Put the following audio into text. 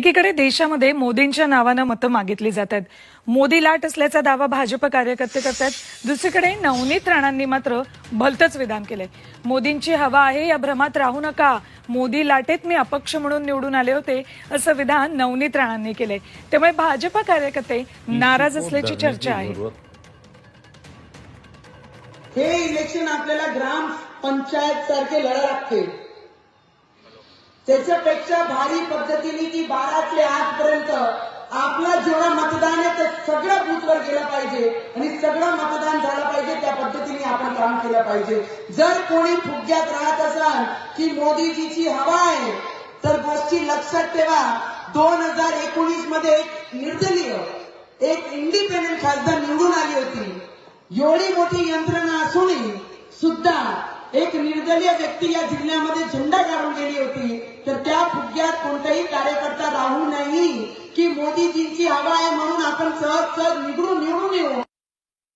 एकीकडे देशामध्ये मोदींच्या नावानं मतं मागितली जात आहेत. मोदी लाट असल्याचा दावा भाजप कार्यकर्ते करतात. दुसरीकडे नवनीत राणांनी मात्र भलतंच विधान केलंय. मोदींची हवा आहे या भ्रमात राहू नका, मोदी लाटेत मी अपक्ष म्हणून निवडून आले होते असं विधान नवनीत राणांनी केलंय. त्यामुळे भाजप कार्यकर्ते नाराज असल्याची चर्चा आहे. हे इलेक्शन आपल्याला ग्राम पंचायत सारखे लढा लागते. त्याच्यापेक्षा भारी पद्धतीने की 12 ते 8 पर्यंत आपला जेवढा मतदान आहे ते सगळं बूथवर गेलं पाहिजे आणि सगळं मतदान झालं पाहिजे. त्या पद्धतीने आपण काम केलं पाहिजे. जर कोणी फुग्यात राहत असाल की मोदीजीची हवा आहे तर गोष्टी लक्षात ठेवा. 2019 मध्ये एक निर्दलीय एक इंडिपेंडंट खासदार निवडून आली होती. एवढी मोठी यंत्रणा असूनही सुद्धा एक निर्दलीय व्यक्ती या जिल्ह्यामध्ये झेंडा काढून गेली होती. तर त्या फुग्यात कोणताही कार्यकर्ता राहू नये की मोदीजींची हवा आहे म्हणून आपण सहज निवडून येऊ.